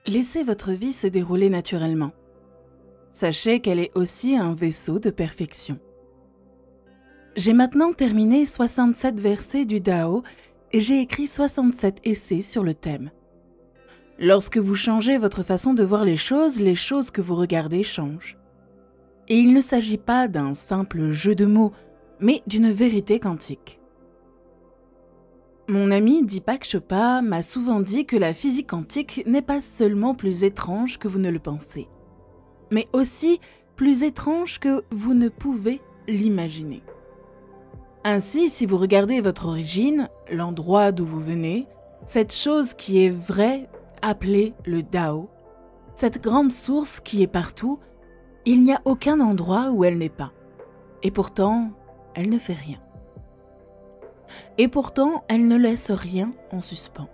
Laissez votre vie se dérouler naturellement. Sachez qu'elle est aussi un vaisseau de perfection. J'ai maintenant terminé 67 versets du Dao et j'ai écrit 67 essais sur le thème. Lorsque vous changez votre façon de voir les choses que vous regardez changent. Et il ne s'agit pas d'un simple jeu de mots, mais d'une vérité quantique. Mon ami Deepak Chopra m'a souvent dit que la physique quantique n'est pas seulement plus étrange que vous ne le pensez, mais aussi plus étrange que vous ne pouvez l'imaginer. Ainsi, si vous regardez votre origine, l'endroit d'où vous venez, cette chose qui est vraie, appelée le Dao, cette grande source qui est partout, il n'y a aucun endroit où elle n'est pas. Et pourtant, elle ne fait rien. Et pourtant, elle ne laisse rien en suspens.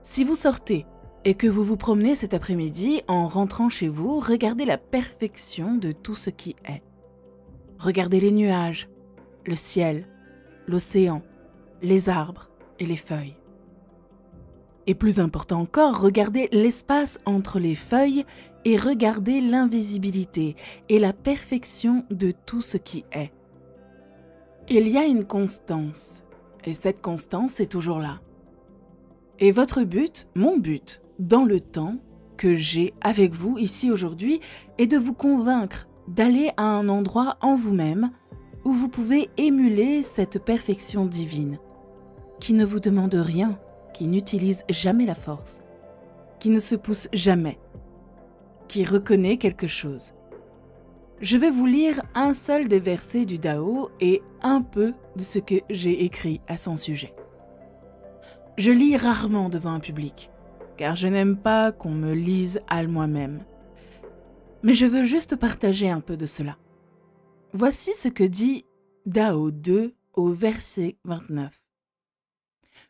Si vous sortez et que vous vous promenez cet après-midi, en rentrant chez vous, regardez la perfection de tout ce qui est. Regardez les nuages, le ciel, l'océan, les arbres et les feuilles. Et plus important encore, regardez l'espace entre les feuilles et regardez l'invisibilité et la perfection de tout ce qui est. Il y a une constance, et cette constance est toujours là. Et votre but, mon but, dans le temps que j'ai avec vous ici aujourd'hui, est de vous convaincre d'aller à un endroit en vous-même où vous pouvez émuler cette perfection divine, qui ne vous demande rien, qui n'utilise jamais la force, qui ne se pousse jamais, qui reconnaît quelque chose. Je vais vous lire un seul des versets du Dao et un peu de ce que j'ai écrit à son sujet. Je lis rarement devant un public, car je n'aime pas qu'on me lise à moi-même. Mais je veux juste partager un peu de cela. Voici ce que dit Dao 2 au verset 29.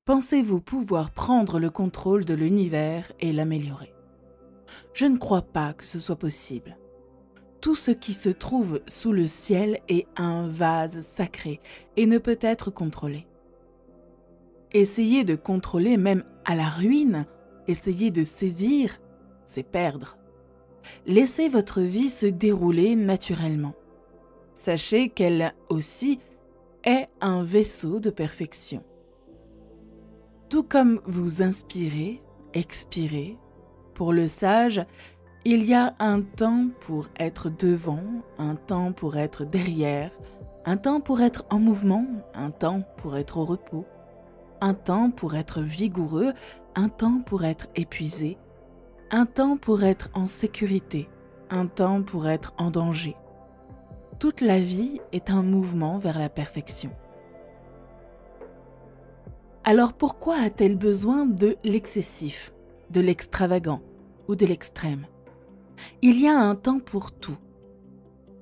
Pensez-vous pouvoir prendre le contrôle de l'univers et l'améliorer? Je ne crois pas que ce soit possible. Tout ce qui se trouve sous le ciel est un vase sacré et ne peut être contrôlé. Essayer de contrôler même à la ruine, essayer de saisir, c'est perdre. Laissez votre vie se dérouler naturellement. Sachez qu'elle aussi est un vaisseau de perfection. Tout comme vous inspirez, expirez, pour le sage, il y a un temps pour être devant, un temps pour être derrière, un temps pour être en mouvement, un temps pour être au repos, un temps pour être vigoureux, un temps pour être épuisé, un temps pour être en sécurité, un temps pour être en danger. Toute la vie est un mouvement vers la perfection. Alors pourquoi a-t-elle besoin de l'excessif, de l'extravagant ou de l'extrême ? Il y a un temps pour tout.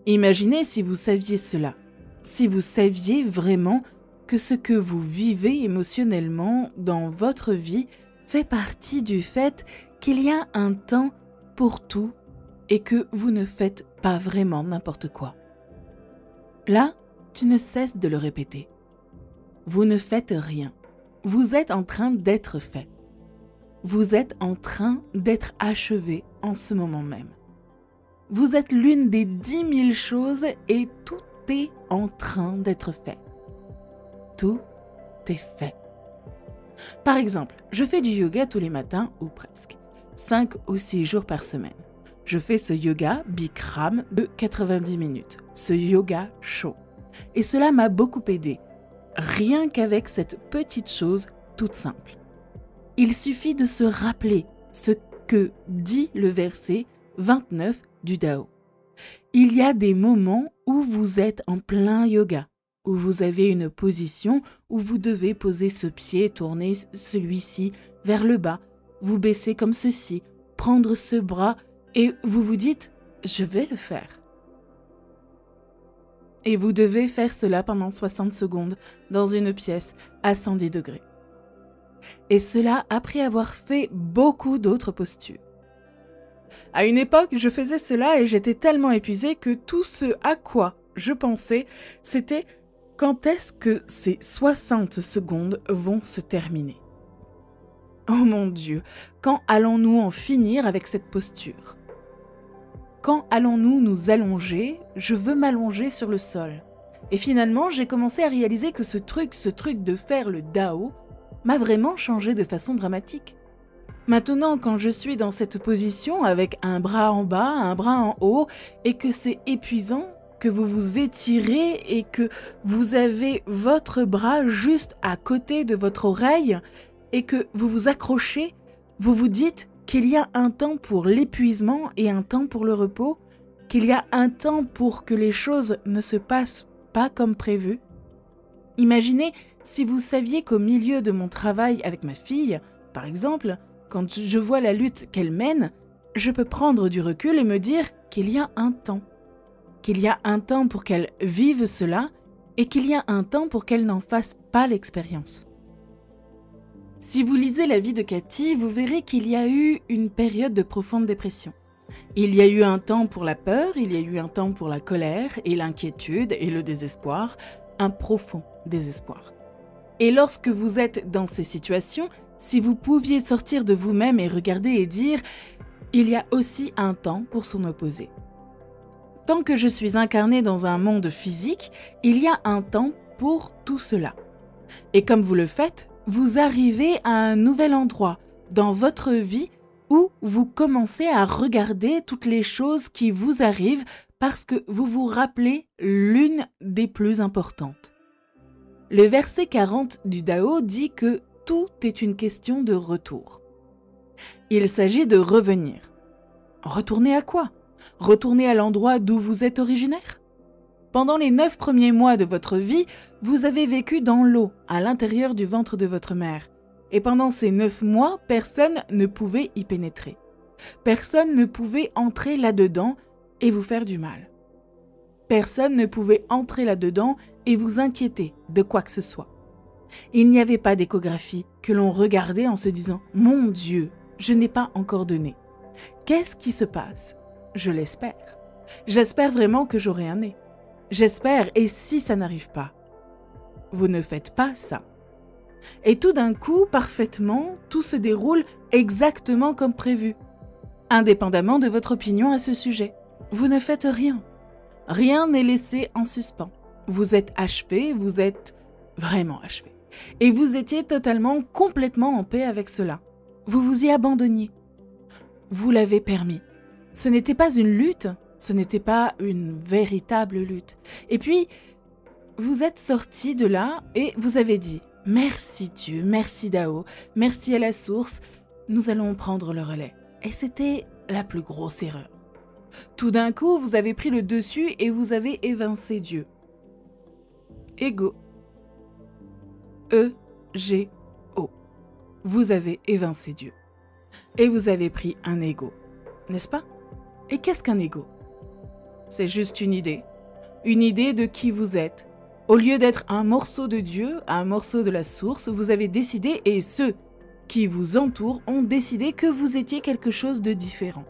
Imaginez si vous saviez cela, si vous saviez vraiment que ce que vous vivez émotionnellement dans votre vie fait partie du fait qu'il y a un temps pour tout et que vous ne faites pas vraiment n'importe quoi. Là, tu ne cesses de le répéter. Vous ne faites rien. Vous êtes en train d'être fait. Vous êtes en train d'être achevé en ce moment même. Vous êtes l'une des 10 000 choses et tout est en train d'être fait. Tout est fait. Par exemple, je fais du yoga tous les matins ou presque, 5 ou 6 jours par semaine. Je fais ce yoga Bikram de 90 minutes, ce yoga chaud. Et cela m'a beaucoup aidé, rien qu'avec cette petite chose toute simple. Il suffit de se rappeler ce que dit le verset 29 du Dao. Il y a des moments où vous êtes en plein yoga, où vous avez une position où vous devez poser ce pied, tourner celui-ci vers le bas, vous baisser comme ceci, prendre ce bras et vous vous dites « je vais le faire ». Et vous devez faire cela pendant 60 secondes dans une pièce à 110 degrés. Et cela après avoir fait beaucoup d'autres postures. À une époque, je faisais cela et j'étais tellement épuisée que tout ce à quoi je pensais, c'était quand est-ce que ces 60 secondes vont se terminer. Oh mon Dieu, quand allons-nous en finir avec cette posture? Quand allons-nous nous allonger? Je veux m'allonger sur le sol. Et finalement, j'ai commencé à réaliser que ce truc de faire le Dao m'a vraiment changé de façon dramatique. Maintenant, quand je suis dans cette position avec un bras en bas, un bras en haut, et que c'est épuisant, que vous vous étirez et que vous avez votre bras juste à côté de votre oreille et que vous vous accrochez, vous vous dites qu'il y a un temps pour l'épuisement et un temps pour le repos, qu'il y a un temps pour que les choses ne se passent pas comme prévu. Imaginez si vous saviez qu'au milieu de mon travail avec ma fille, par exemple, quand je vois la lutte qu'elle mène, je peux prendre du recul et me dire qu'il y a un temps. Qu'il y a un temps pour qu'elle vive cela et qu'il y a un temps pour qu'elle n'en fasse pas l'expérience. Si vous lisez la vie de Cathy, vous verrez qu'il y a eu une période de profonde dépression. Il y a eu un temps pour la peur, il y a eu un temps pour la colère et l'inquiétude et le désespoir, un profond désespoir. Et lorsque vous êtes dans ces situations, si vous pouviez sortir de vous-même et regarder et dire « il y a aussi un temps pour son opposé ». Tant que je suis incarnée dans un monde physique, il y a un temps pour tout cela. Et comme vous le faites, vous arrivez à un nouvel endroit dans votre vie où vous commencez à regarder toutes les choses qui vous arrivent parce que vous vous rappelez l'une des plus importantes. Le verset 40 du Dao dit que tout est une question de retour. Il s'agit de revenir. Retourner à quoi? Retourner à l'endroit d'où vous êtes originaire? Pendant les 9 premiers mois de votre vie, vous avez vécu dans l'eau, à l'intérieur du ventre de votre mère. Et pendant ces 9 mois, personne ne pouvait y pénétrer. Personne ne pouvait entrer là-dedans et vous faire du mal. Personne ne pouvait entrer là-dedans et vous inquiéter de quoi que ce soit. Il n'y avait pas d'échographie que l'on regardait en se disant « Mon Dieu, je n'ai pas encore donné. Qu'est-ce qui se passe? Je l'espère. J'espère vraiment que j'aurai un nez. J'espère, et si ça n'arrive pas? Vous ne faites pas ça. Et tout d'un coup, parfaitement, tout se déroule exactement comme prévu, indépendamment de votre opinion à ce sujet. Vous ne faites rien. Rien n'est laissé en suspens. Vous êtes achevé, vous êtes vraiment achevé. Et vous étiez totalement, complètement en paix avec cela. Vous vous y abandonniez. Vous l'avez permis. Ce n'était pas une lutte, ce n'était pas une véritable lutte. Et puis, vous êtes sorti de là et vous avez dit « Merci Dieu, merci Dao, merci à la source, nous allons prendre le relais. » Et c'était la plus grosse erreur. Tout d'un coup, vous avez pris le dessus et vous avez évincé Dieu. Ego. E-G-O. Vous avez évincé Dieu. Et vous avez pris un ego. N'est-ce pas? Et qu'est-ce qu'un ego? C'est juste une idée de qui vous êtes. Au lieu d'être un morceau de Dieu, un morceau de la source, vous avez décidé, et ceux qui vous entourent ont décidé que vous étiez quelque chose de différent.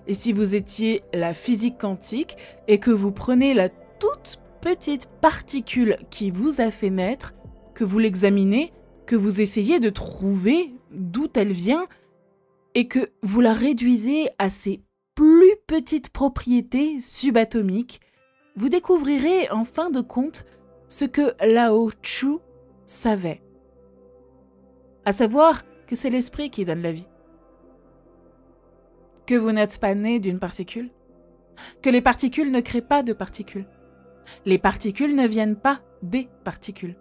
Et si vous étiez la physique quantique et que vous prenez la toute petite particule qui vous a fait naître, que vous l'examinez, que vous essayez de trouver d'où elle vient et que vous la réduisez à ses plus petites propriétés subatomiques, vous découvrirez en fin de compte ce que Lao Tzu savait. À savoir que c'est l'esprit qui donne la vie. Que vous n'êtes pas né d'une particule. Que les particules ne créent pas de particules. Les particules ne viennent pas des particules.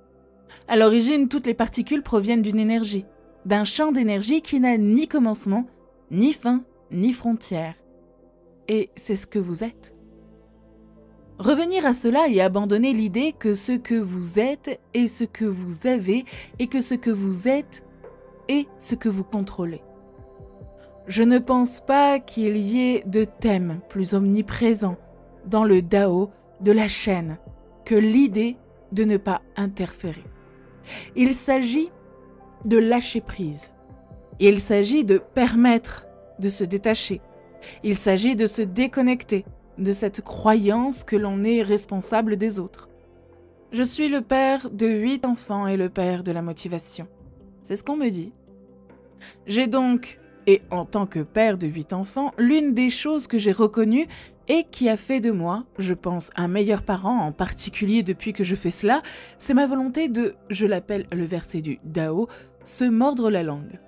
À l'origine, toutes les particules proviennent d'une énergie, d'un champ d'énergie qui n'a ni commencement, ni fin, ni frontière. Et c'est ce que vous êtes. Revenir à cela et abandonner l'idée que ce que vous êtes est ce que vous avez et que ce que vous êtes est ce que vous contrôlez. Je ne pense pas qu'il y ait de thème plus omniprésent dans le Dao de la chaîne que l'idée de ne pas interférer. Il s'agit de lâcher prise. Il s'agit de permettre de se détacher. Il s'agit de se déconnecter de cette croyance que l'on est responsable des autres. Je suis le père de 8 enfants et le père de la motivation. C'est ce qu'on me dit. J'ai donc, et en tant que père de 8 enfants, l'une des choses que j'ai reconnues et qui a fait de moi, je pense, un meilleur parent, en particulier depuis que je fais cela, c'est ma volonté de, je l'appelle le verset du Dao, se mordre la langue.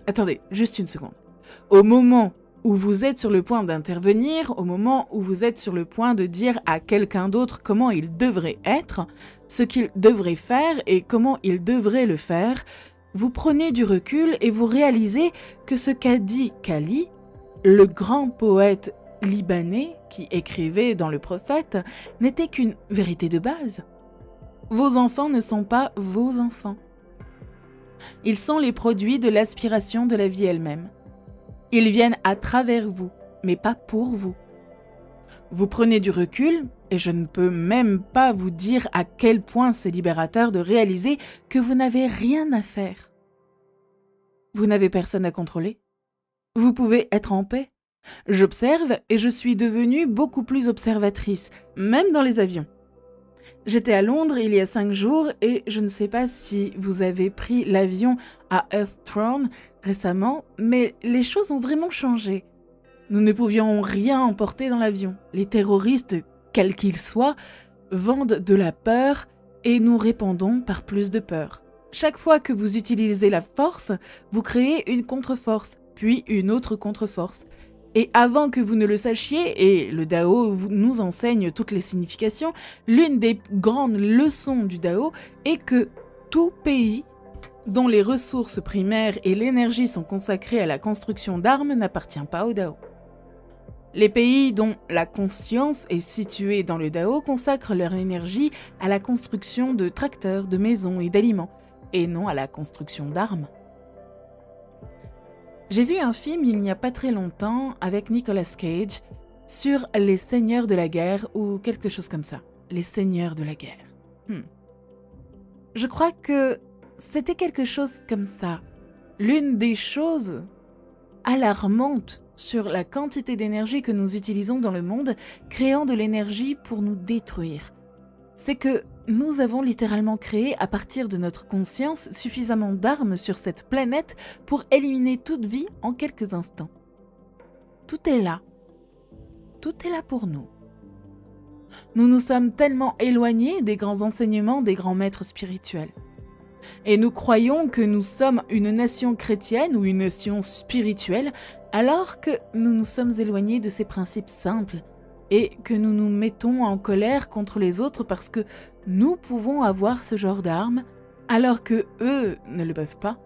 Attendez, juste une seconde. Au moment où vous êtes sur le point d'intervenir, au moment où vous êtes sur le point de dire à quelqu'un d'autre comment il devrait être, ce qu'il devrait faire et comment il devrait le faire, vous prenez du recul et vous réalisez que ce qu'a dit Kali, le grand poète libanais qui écrivait dans le Prophète, n'était qu'une vérité de base. Vos enfants ne sont pas vos enfants. Ils sont les produits de l'aspiration de la vie elle-même. Ils viennent à travers vous, mais pas pour vous. Vous prenez du recul, et je ne peux même pas vous dire à quel point c'est libérateur de réaliser que vous n'avez rien à faire. Vous n'avez personne à contrôler. Vous pouvez être en paix. J'observe et je suis devenue beaucoup plus observatrice, même dans les avions. J'étais à Londres il y a 5 jours et je ne sais pas si vous avez pris l'avion à Heathrow récemment, mais les choses ont vraiment changé. Nous ne pouvions rien emporter dans l'avion. Les terroristes, quels qu'ils soient, vendent de la peur et nous répondons par plus de peur. Chaque fois que vous utilisez la force, vous créez une contre-force, puis une autre contre-force. Et avant que vous ne le sachiez, et le Dao nous enseigne toutes les significations, l'une des grandes leçons du Dao est que tout pays dont les ressources primaires et l'énergie sont consacrées à la construction d'armes n'appartient pas au Dao. Les pays dont la conscience est située dans le Dao consacrent leur énergie à la construction de tracteurs, de maisons et d'aliments, et non à la construction d'armes. J'ai vu un film il n'y a pas très longtemps avec Nicolas Cage sur les seigneurs de la guerre ou quelque chose comme ça. Les seigneurs de la guerre. Je crois que c'était quelque chose comme ça. L'une des choses alarmantes sur la quantité d'énergie que nous utilisons dans le monde, créant de l'énergie pour nous détruire. C'est que nous avons littéralement créé à partir de notre conscience suffisamment d'armes sur cette planète pour éliminer toute vie en quelques instants. Tout est là. Tout est là pour nous. Nous nous sommes tellement éloignés des grands enseignements des grands maîtres spirituels. Et nous croyons que nous sommes une nation chrétienne ou une nation spirituelle alors que nous nous sommes éloignés de ces principes simples et que nous nous mettons en colère contre les autres parce que nous pouvons avoir ce genre d'armes alors que eux ne le peuvent pas.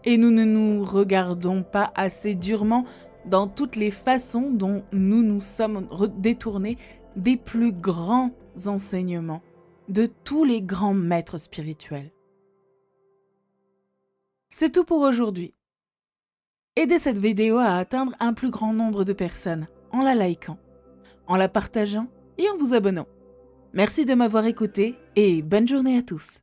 Et nous ne nous regardons pas assez durement dans toutes les façons dont nous nous sommes détournés des plus grands enseignements de tous les grands maîtres spirituels. C'est tout pour aujourd'hui. Aidez cette vidéo à atteindre un plus grand nombre de personnes en la likant, en la partageant et en vous abonnant. Merci de m'avoir écouté et bonne journée à tous.